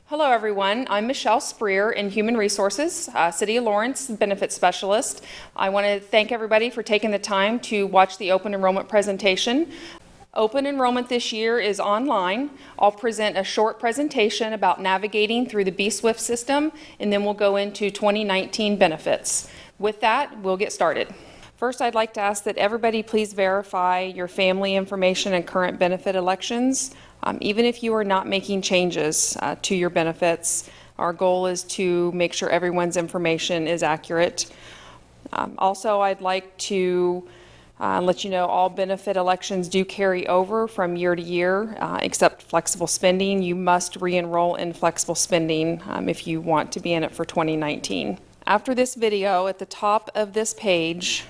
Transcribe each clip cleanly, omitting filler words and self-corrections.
Hello, everyone. I'm Michelle Spreer in Human Resources, City of Lawrence Benefits Specialist. I want to thank everybody for taking the time to watch the open enrollment presentation. Open enrollment this year is online. I'll present a short presentation about navigating through the bswift system, and then we'll go into 2019 benefits. With that, we'll get started. First, I'd like to ask that everybody please verify your family information and current benefit elections. Even if you are not making changes to your benefits, our goal is to make sure everyone's information is accurate. Also, I'd like to let you know all benefit elections do carry over from year to year, except flexible spending. You must re-enroll in flexible spending if you want to be in it for 2019. After this video, at the top of this page,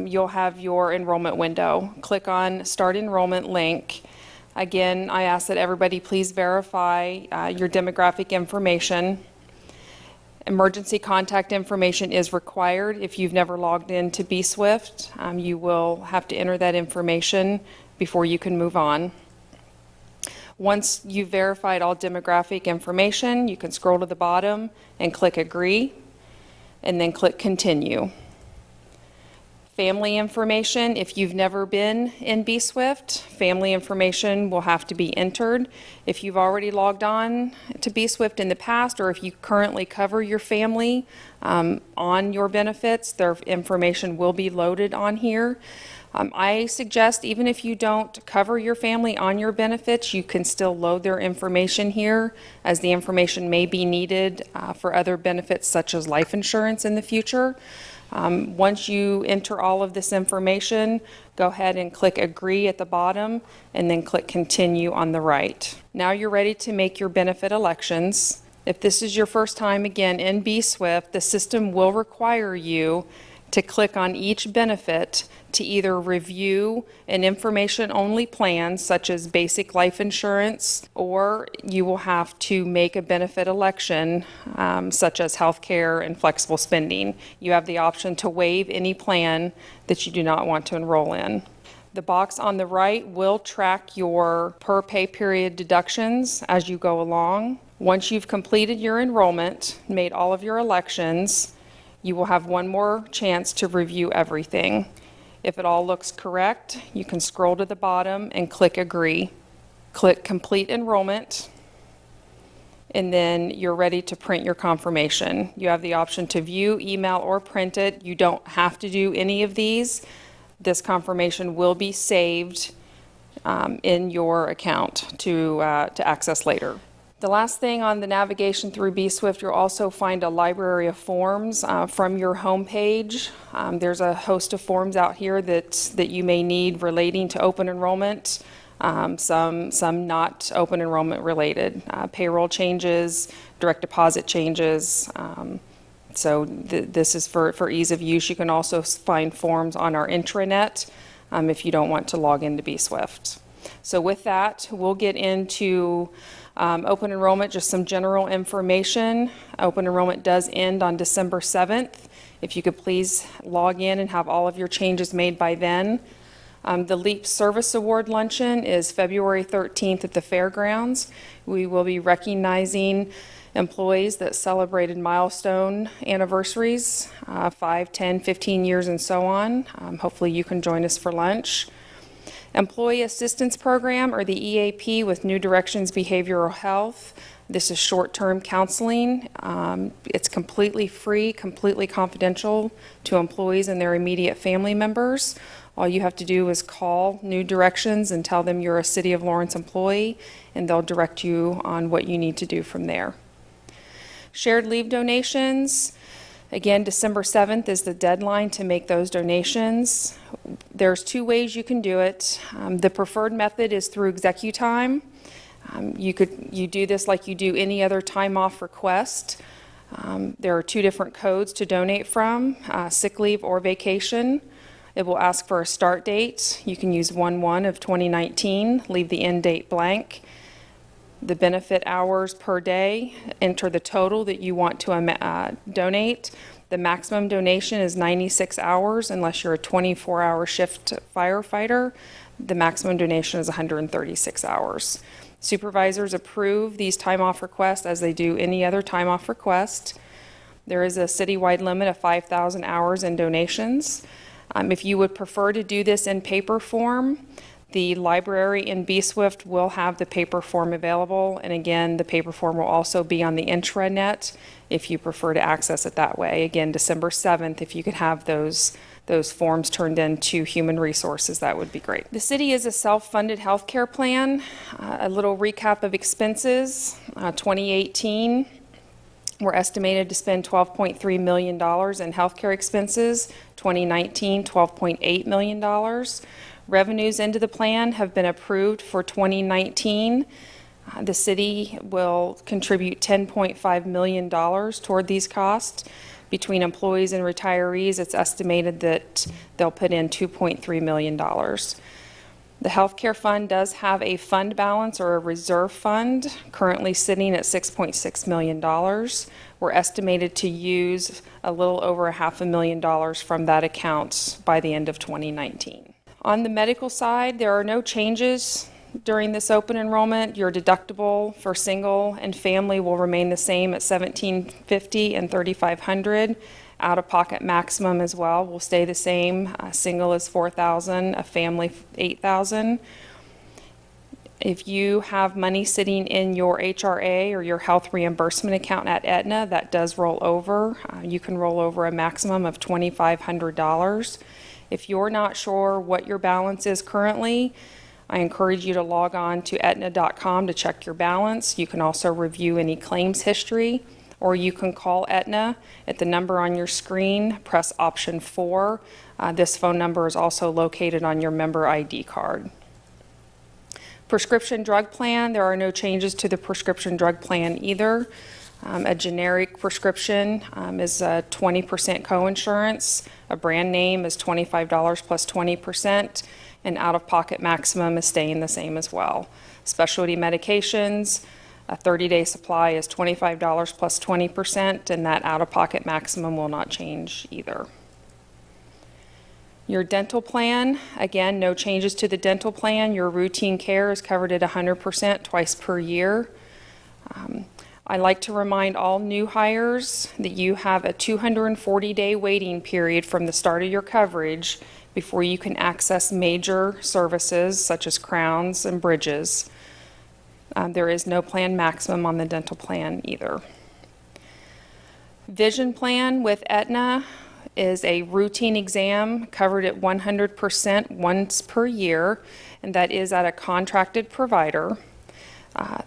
you'll have your enrollment window. Click on Start Enrollment link. Again, I ask that everybody please verify your demographic information. Emergency contact information is required. If you've never logged into bswift, you will have to enter that information before you can move on. Once you've verified all demographic information, you can scroll to the bottom and click Agree, and then click Continue. Family information, if you've never been in bswift, family information will have to be entered. If you've already logged on to bswift in the past, or if you currently cover your family on your benefits, their information will be loaded on here. I suggest even if you don't cover your family on your benefits, you can still load their information here, as the information may be needed for other benefits such as life insurance in the future. Once you enter all of this information, go ahead and click Agree at the bottom and then click Continue on the right. Now you're ready to make your benefit elections. If this is your first time again in bswift, the system will require you to click on each benefit to either review an information-only plan such as basic life insurance, or you will have to make a benefit election such as healthcare and flexible spending. You have the option to waive any plan that you do not want to enroll in. The box on the right will track your per pay period deductions as you go along. Once you've completed your enrollment, made all of your elections, you will have one more chance to review everything. If it all looks correct, you can scroll to the bottom and click Agree. Click Complete Enrollment, and then you're ready to print your confirmation. You have the option to view, email, or print it. You don't have to do any of these. This confirmation will be saved in your account to access later. The last thing on the navigation through bswift, you'll also find a library of forms from your home page. There's a host of forms out here that you may need relating to open enrollment, some not open enrollment related, payroll changes, direct deposit changes. So this is for ease of use. You can also find forms on our intranet if you don't want to log into bswift. So with that, we'll get into open enrollment, just some general information. Open enrollment does end on December 7th. If you could please log in and have all of your changes made by then. The LEAP Service Award Luncheon is February 13th at the fairgrounds. We will be recognizing employees that celebrated milestone anniversaries, 5, 10, 15 years, and so on. Hopefully you can join us for lunch. Employee Assistance Program, or the EAP, with New Directions Behavioral Health. This is short-term counseling. It's completely free, completely confidential to employees and their immediate family members. All you have to do is call New Directions and tell them you're a City of Lawrence employee, and they'll direct you on what you need to do from there. Shared leave donations. Again, December 7th is the deadline to make those donations. There's two ways you can do it. The preferred method is through ExecuTime. You do this like you do any other time off request. There are two different codes to donate from, sick leave or vacation. It will ask for a start date. You can use 1/1 of 2019, leave the end date blank. The benefit hours per day, enter the total that you want to donate. The maximum donation is 96 hours unless you're a 24-hour shift firefighter. The maximum donation is 136 hours. Supervisors approve these time off requests as they do any other time off request. There is a citywide limit of 5,000 hours in donations. If you would prefer to do this in paper form, the library in bswift will have the paper form available, and again, the paper form will also be on the intranet if you prefer to access it that way. Again, December 7th, if you could have those forms turned in to Human Resources, that would be great. The city is a self-funded healthcare plan. A little recap of expenses. 2018, we're estimated to spend $12.3 million in healthcare expenses. 2019, $12.8 million. Revenues into the plan have been approved for 2019. The city will contribute $10.5 million toward these costs. Between employees and retirees, it's estimated that they'll put in $2.3 million. The healthcare fund does have a fund balance or a reserve fund currently sitting at $6.6 million. We're estimated to use a little over $500,000 from that account by the end of 2019. On the medical side, there are no changes during this open enrollment. Your deductible for single and family will remain the same at $1,750 and $3,500. Out-of-pocket maximum as well will stay the same. Single is $4,000, a family $8,000. If you have money sitting in your HRA or your health reimbursement account at Aetna, that does roll over. You can roll over a maximum of $2,500. If you're not sure what your balance is currently, I encourage you to log on to Aetna.com to check your balance. You can also review any claims history, or you can call Aetna at the number on your screen, press option 4. This phone number is also located on your member ID card. Prescription drug plan, there are no changes to the prescription drug plan either. A generic prescription is 20% coinsurance. A brand name is $25 plus 20%, and out-of-pocket maximum is staying the same as well. Specialty medications, a 30-day supply is $25 plus 20%, and that out-of-pocket maximum will not change either. Your dental plan, again, no changes to the dental plan. Your routine care is covered at 100% twice per year. I like to remind all new hires that you have a 240-day waiting period from the start of your coverage before you can access major services such as crowns and bridges. There is no plan maximum on the dental plan either. Vision plan with Aetna is a routine exam covered at 100% once per year, and that is at a contracted provider.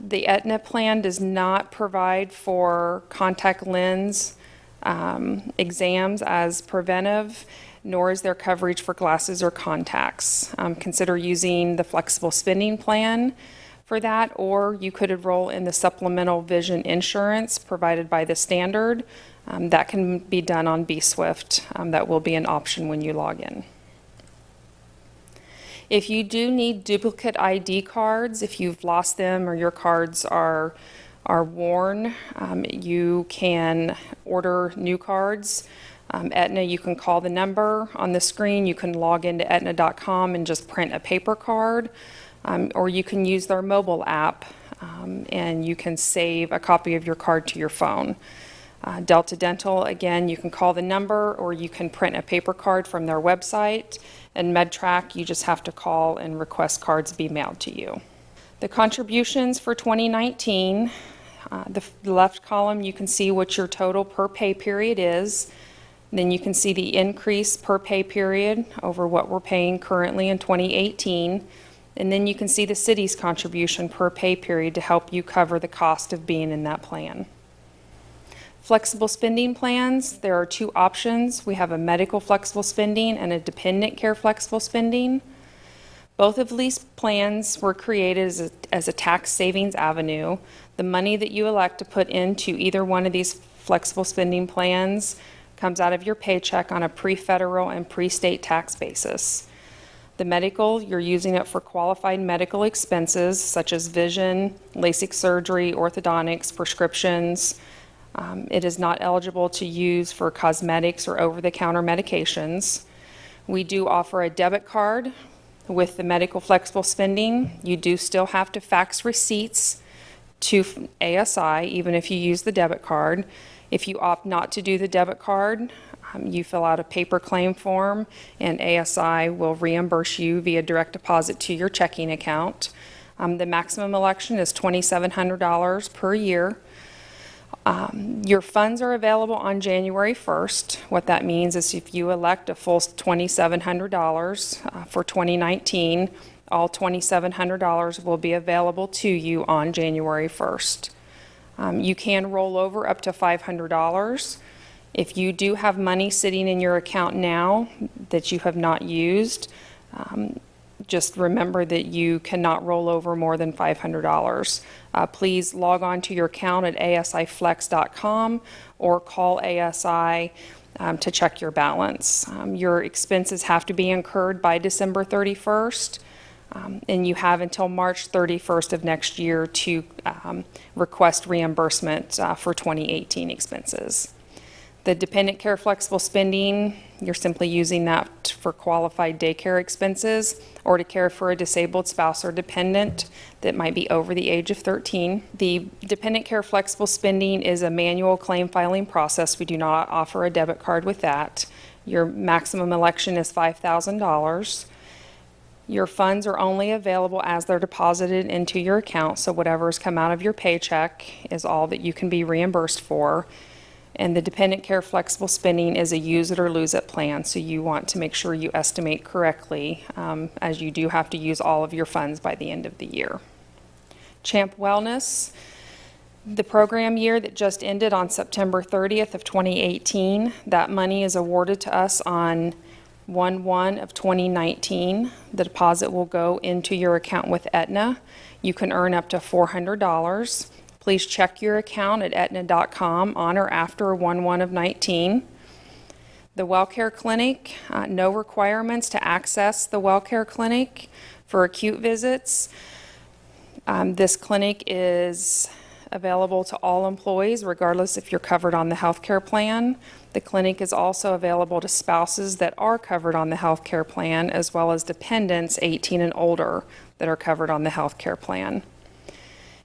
The Aetna plan does not provide for contact lens exams as preventive, nor is there coverage for glasses or contacts. Consider using the flexible spending plan for that, or you could enroll in the supplemental vision insurance provided by the standard. That can be done on bswift. That will be an option when you log in. If you do need duplicate ID cards, if you've lost them or your cards are worn, you can order new cards. Aetna, you can call the number on the screen. You can log into Aetna.com and just print a paper card, or you can use their mobile app, and you can save a copy of your card to your phone. Delta Dental, again, you can call the number or you can print a paper card from their website. And MedTrack, you just have to call and request cards be mailed to you. The contributions for 2019, the left column, you can see what your total per pay period is. Then you can see the increase per pay period over what we're paying currently in 2018. And then you can see the city's contribution per pay period to help you cover the cost of being in that plan. Flexible spending plans, there are two options. We have a medical flexible spending and a dependent care flexible spending. Both of these plans were created as a tax savings avenue. The money that you elect to put into either one of these flexible spending plans comes out of your paycheck on a pre-federal and pre-state tax basis. The medical, you're using it for qualified medical expenses such as vision, LASIK surgery, orthodontics, prescriptions. It is not eligible to use for cosmetics or over-the-counter medications. We do offer a debit card with the medical flexible spending, you do still have to fax receipts to ASI, even if you use the debit card. If you opt not to do the debit card, you fill out a paper claim form, and ASI will reimburse you via direct deposit to your checking account. The maximum election is $2,700 per year. Your funds are available on January 1st. What that means is if you elect a full $2,700 for 2019, all $2,700 will be available to you on January 1st. You can roll over up to $500. If you do have money sitting in your account now that you have not used, just remember that you cannot roll over more than $500. Please log on to your account at asiflex.com or call ASI to check your balance. Your expenses have to be incurred by December 31st. And you have until March 31st of next year to request reimbursement for 2018 expenses. The dependent care flexible spending, you're simply using that for qualified daycare expenses or to care for a disabled spouse or dependent that might be over the age of 13. The dependent care flexible spending is a manual claim filing process. We do not offer a debit card with that. Your maximum election is $5,000. Your funds are only available as they're deposited into your account, so whatever's come out of your paycheck is all that you can be reimbursed for. And the dependent care flexible spending is a use it or lose it plan, so you want to make sure you estimate correctly, as you do have to use all of your funds by the end of the year. Champ Wellness, the program year that just ended on September 30th of 2018, that money is awarded to us on 1/1 of 2019. The deposit will go into your account with Aetna. You can earn up to $400. Please check your account at Aetna.com on or after 1/1 of 19. The WellCare Clinic, no requirements to access the WellCare Clinic for acute visits. This clinic is available to all employees, regardless if you're covered on the health care plan. The clinic is also available to spouses that are covered on the health care plan, as well as dependents 18 and older that are covered on the health care plan.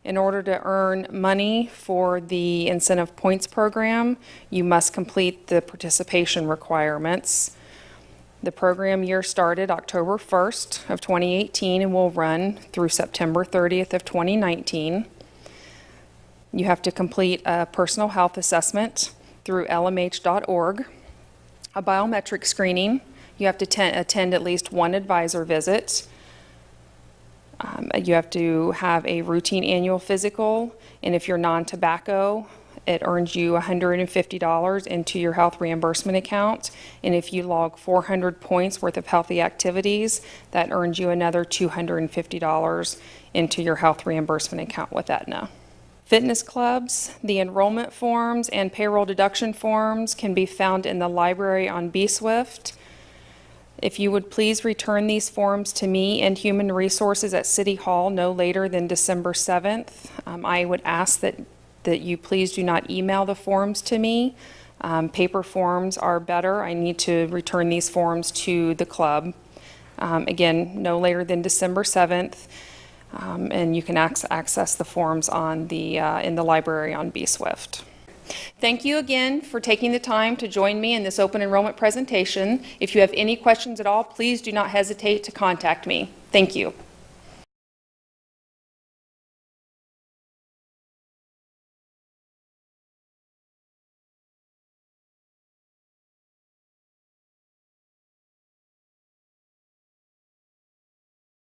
In order to earn money for the incentive points program, you must complete the participation requirements. The program year started October 1st of 2018 and will run through September 30th of 2019. You have to complete a personal health assessment through lmh.org, a biometric screening. You have to attend at least one advisor visit. You have to have a routine annual physical, and if you're non-tobacco, it earns you $150 into your health reimbursement account, and if you log 400 points worth of healthy activities, that earns you another $250 into your health reimbursement account with Aetna. Fitness clubs, the enrollment forms and payroll deduction forms can be found in the library on bswift. If you would please return these forms to me and Human Resources at City Hall no later than December 7th. I would ask that you please do not email the forms to me. Paper forms are better. I need to return these forms to the club. Again, no later than December 7th. And you can access the forms on in the library on bswift. Thank you again for taking the time to join me in this open enrollment presentation. If you have any questions at all, please do not hesitate to contact me. Thank you.